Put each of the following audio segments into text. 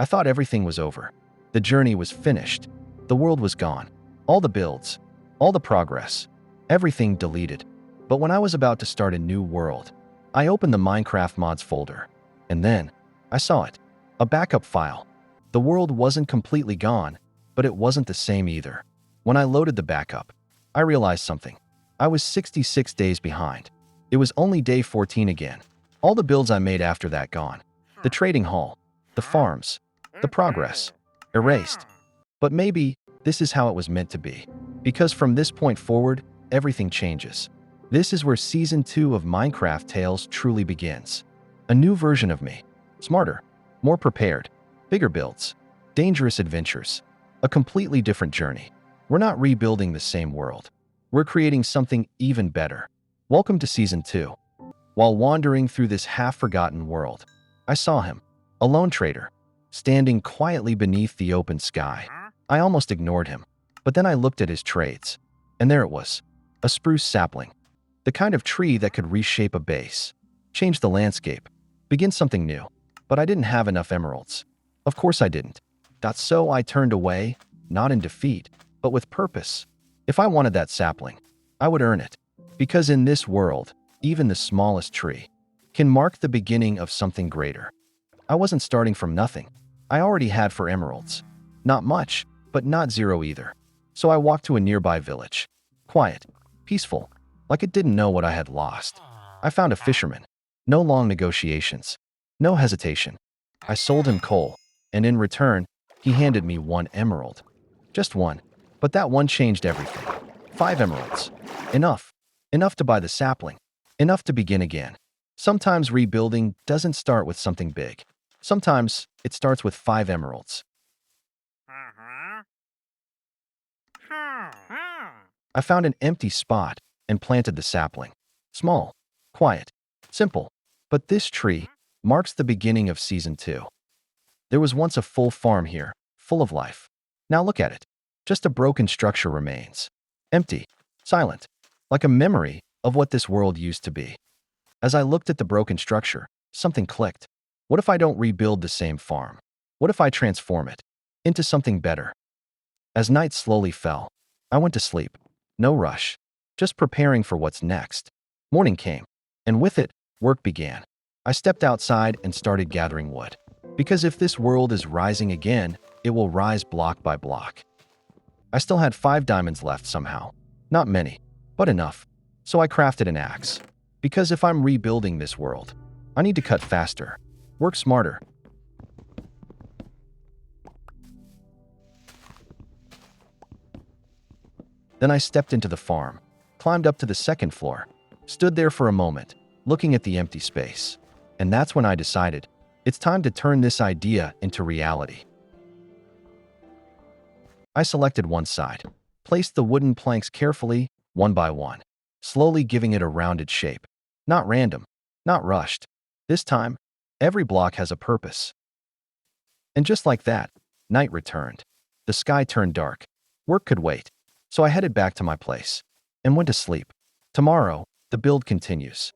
I thought everything was over. The journey was finished. The world was gone. All the builds, all the progress, everything deleted. But when I was about to start a new world, I opened the Minecraft mods folder. And then, I saw it. A backup file. The world wasn't completely gone, but it wasn't the same either. When I loaded the backup, I realized something. I was 66 days behind. It was only day 14 again. All the builds I made after that gone. The trading hall, the farms, the progress, erased. But maybe this is how it was meant to be. Because from this point forward, everything changes. This is where Season 2 of Minecraft Tales truly begins. A new version of me. Smarter, more prepared, bigger builds, dangerous adventures. A completely different journey. We're not rebuilding the same world. We're creating something even better. Welcome to Season 2. While wandering through this half-forgotten world, I saw him, a lone trader, standing quietly beneath the open sky. I almost ignored him, but then I looked at his trades, and there it was, a spruce sapling. The kind of tree that could reshape a base, change the landscape, begin something new. But I didn't have enough emeralds. Of course I didn't. So I turned away, not in defeat, but with purpose. If I wanted that sapling, I would earn it. Because in this world, even the smallest tree can mark the beginning of something greater. I wasn't starting from nothing. I already had 4 emeralds. Not much, but not zero either. So I walked to a nearby village. Quiet, peaceful, like it didn't know what I had lost. I found a fisherman. No long negotiations. No hesitation. I sold him coal, and in return, he handed me 1 emerald. Just one. But that one changed everything. 5 emeralds. Enough. Enough to buy the sapling. Enough to begin again. Sometimes rebuilding doesn't start with something big. Sometimes it starts with 5 emeralds. I found an empty spot and planted the sapling. Small, quiet, simple. But this tree marks the beginning of Season 2. There was once a full farm here, full of life. Now look at it. Just a broken structure remains. Empty, silent, like a memory of what this world used to be. As I looked at the broken structure, something clicked. What if I don't rebuild the same farm? What if I transform it into something better? As night slowly fell, I went to sleep. No rush, just preparing for what's next. Morning came, and with it, work began. I stepped outside and started gathering wood. Because if this world is rising again, it will rise block by block. I still had 5 diamonds left somehow. Not many, but enough. So I crafted an axe. Because if I'm rebuilding this world, I need to cut faster, work smarter. Then I stepped into the farm, climbed up to the 2nd floor, stood there for a moment, looking at the empty space. And that's when I decided, it's time to turn this idea into reality. I selected one side, placed the wooden planks carefully, one by one, slowly giving it a rounded shape. Not random, not rushed. This time, every block has a purpose. And just like that, night returned. The sky turned dark. Work could wait. So I headed back to my place and went to sleep. Tomorrow, the build continues.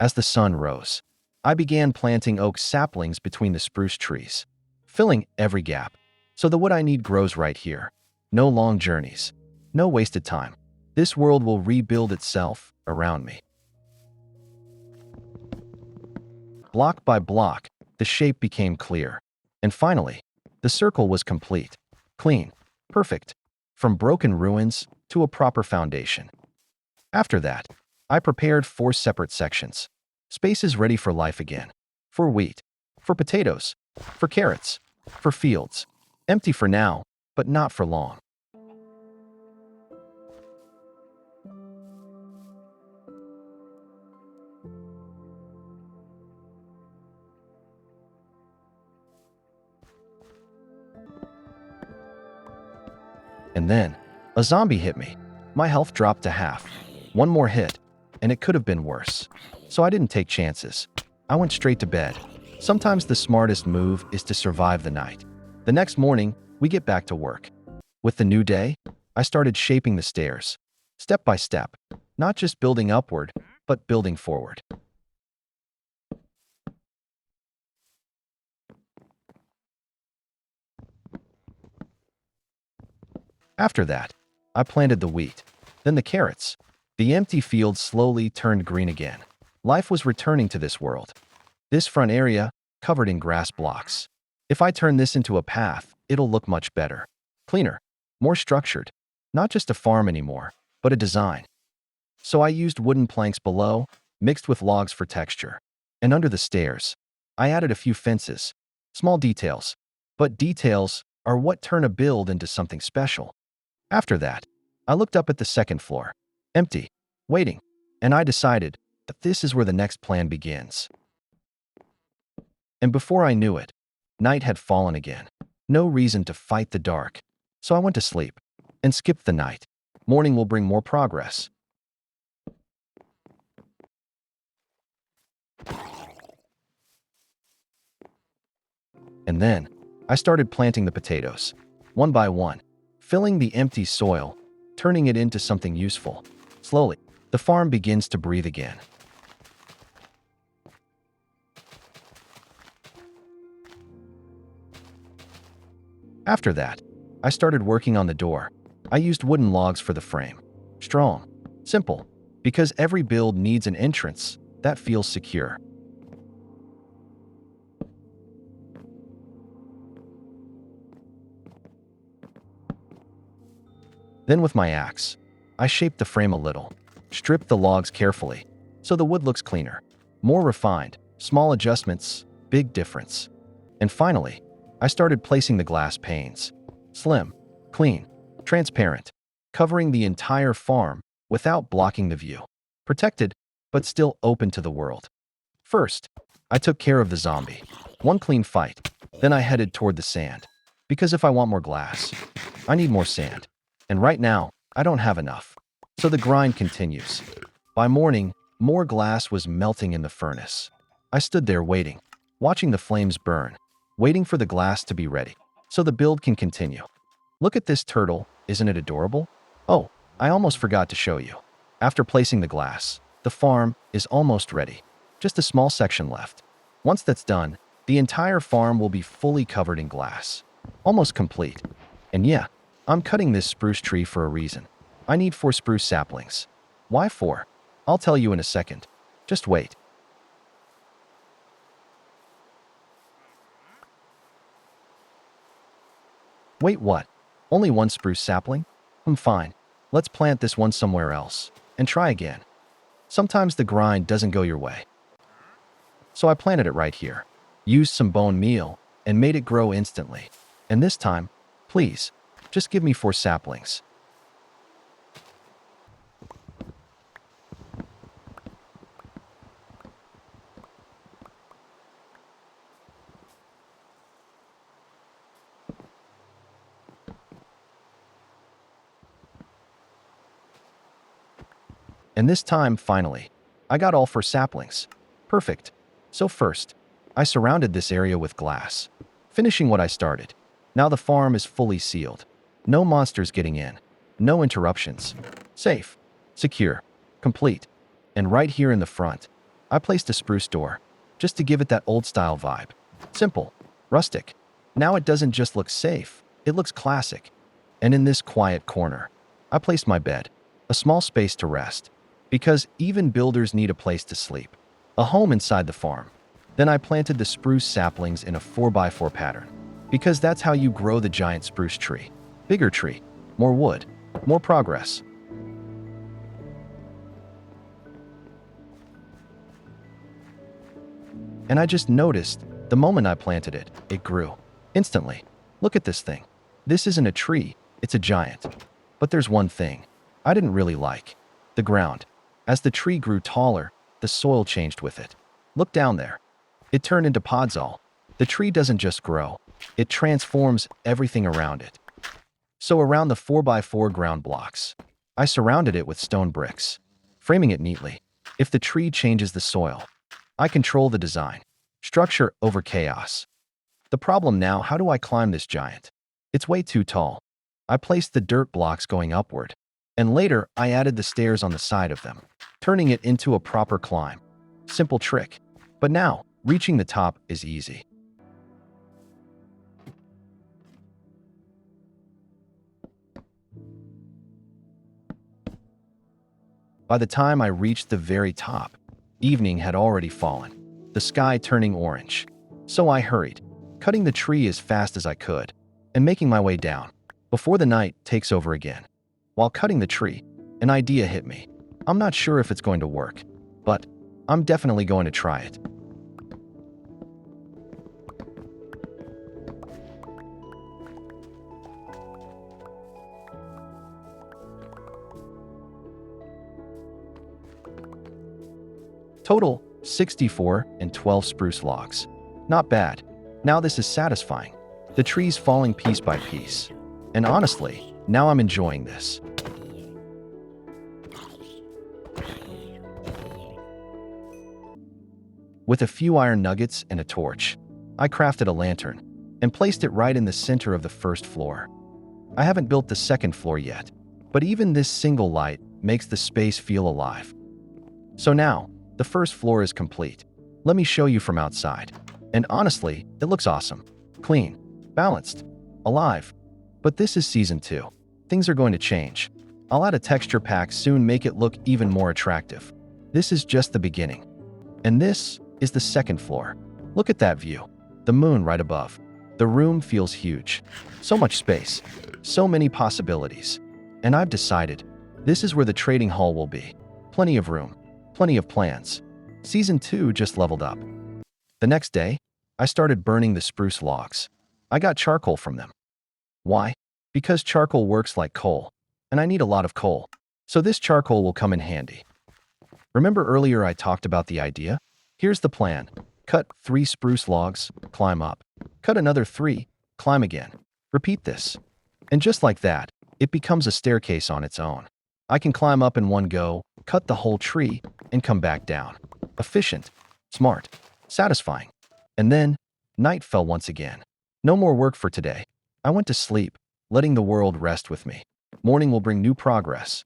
As the sun rose, I began planting oak saplings between the spruce trees, filling every gap. So the wood I need grows right here. No long journeys, no wasted time. This world will rebuild itself around me. Block by block, the shape became clear. And finally, the circle was complete, clean, perfect, from broken ruins to a proper foundation. After that, I prepared 4 separate sections. Spaces ready for life again. For wheat, for potatoes, for carrots, for fields. Empty for now, but not for long. And then, a zombie hit me. My health dropped to half. One more hit, and it could have been worse. So I didn't take chances. I went straight to bed. Sometimes the smartest move is to survive the night. The next morning, we get back to work. With the new day, I started shaping the stairs, step by step, not just building upward, but building forward. After that, I planted the wheat, then the carrots. The empty field slowly turned green again. Life was returning to this world. This front area, covered in grass blocks. If I turn this into a path, it'll look much better. Cleaner, more structured. Not just a farm anymore, but a design. So I used wooden planks below, mixed with logs for texture. And under the stairs, I added a few fences. Small details. But details are what turn a build into something special. After that, I looked up at the second floor. Empty. Waiting. And I decided that this is where the next plan begins. And before I knew it, night had fallen again. No reason to fight the dark. So I went to sleep and skipped the night. Morning will bring more progress. And then, I started planting the potatoes, one by one, filling the empty soil, turning it into something useful. Slowly, the farm begins to breathe again. After that, I started working on the door. I used wooden logs for the frame. Strong, simple, because every build needs an entrance that feels secure. Then with my axe, I shaped the frame a little, stripped the logs carefully, so the wood looks cleaner, more refined, small adjustments, big difference. And finally, I started placing the glass panes. Slim, clean, transparent, covering the entire farm without blocking the view. Protected, but still open to the world. First, I took care of the zombie. One clean fight. Then I headed toward the sand. Because if I want more glass, I need more sand. And right now, I don't have enough. So the grind continues. By morning, more glass was melting in the furnace. I stood there waiting, watching the flames burn, waiting for the glass to be ready, so the build can continue. Look at this turtle, isn't it adorable? Oh, I almost forgot to show you. After placing the glass, the farm is almost ready. Just a small section left. Once that's done, the entire farm will be fully covered in glass. Almost complete. And yeah, I'm cutting this spruce tree for a reason. I need 4 spruce saplings. Why 4? I'll tell you in a second. Just wait. Wait, what? Only 1 spruce sapling? Fine. Let's plant this one somewhere else. And try again. Sometimes the grind doesn't go your way. So I planted it right here. Used some bone meal and made it grow instantly. And this time, please, just give me 4 saplings. And this time, finally, I got all 4 saplings. Perfect. So first, I surrounded this area with glass, finishing what I started. Now the farm is fully sealed. No monsters getting in. No interruptions. Safe. Secure. Complete. And right here in the front, I placed a spruce door, just to give it that old-style vibe. Simple. Rustic. Now it doesn't just look safe, it looks classic. And in this quiet corner, I placed my bed, a small space to rest. Because even builders need a place to sleep. A home inside the farm. Then I planted the spruce saplings in a 4x4 pattern. Because that's how you grow the giant spruce tree. Bigger tree, more wood, more progress. And I just noticed, the moment I planted it, it grew. Instantly. Look at this thing. This isn't a tree, it's a giant. But there's one thing I didn't really like. The ground. As the tree grew taller, the soil changed with it. Look down there. It turned into podzol. The tree doesn't just grow, it transforms everything around it. So around the 4x4 ground blocks, I surrounded it with stone bricks, framing it neatly. If the tree changes the soil, I control the design. Structure over chaos. The problem now, how do I climb this giant? It's way too tall. I placed the dirt blocks going upward. And later, I added the stairs on the side of them, turning it into a proper climb. Simple trick. But now, reaching the top is easy. By the time I reached the very top, evening had already fallen, the sky turning orange. So I hurried, cutting the tree as fast as I could, and making my way down, before the night takes over again. While cutting the tree, an idea hit me. I'm not sure if it's going to work, but I'm definitely going to try it. Total 64 and 12 spruce logs. Not bad. Now this is satisfying. The tree's falling piece by piece. And honestly, now I'm enjoying this. With a few iron nuggets and a torch, I crafted a lantern and placed it right in the center of the first floor. I haven't built the second floor yet, but even this single light makes the space feel alive. So now, the first floor is complete. Let me show you from outside. And honestly, it looks awesome. Clean, balanced, alive. But this is season 2. Things are going to change. I'll add a texture pack soon, make it look even more attractive. This is just the beginning. And this is the second floor. Look at that view. The moon right above. The room feels huge. So much space. So many possibilities. And I've decided, this is where the trading hall will be. Plenty of room. Plenty of plans. Season 2 just leveled up. The next day, I started burning the spruce logs. I got charcoal from them. Why? Because charcoal works like coal, and I need a lot of coal. So this charcoal will come in handy. Remember earlier I talked about the idea? Here's the plan. Cut 3 spruce logs, climb up. Cut another 3, climb again. Repeat this. And just like that, it becomes a staircase on its own. I can climb up in one go, cut the whole tree, and come back down. Efficient, smart, satisfying. And then, night fell once again. No more work for today. I went to sleep, letting the world rest with me. Morning will bring new progress.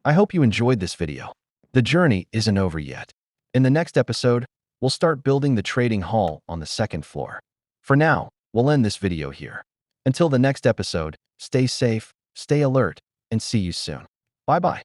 I hope you enjoyed this video. The journey isn't over yet. In the next episode, we'll start building the trading hall on the second floor. For now, we'll end this video here. Until the next episode, stay safe, stay alert, and see you soon. Bye-bye.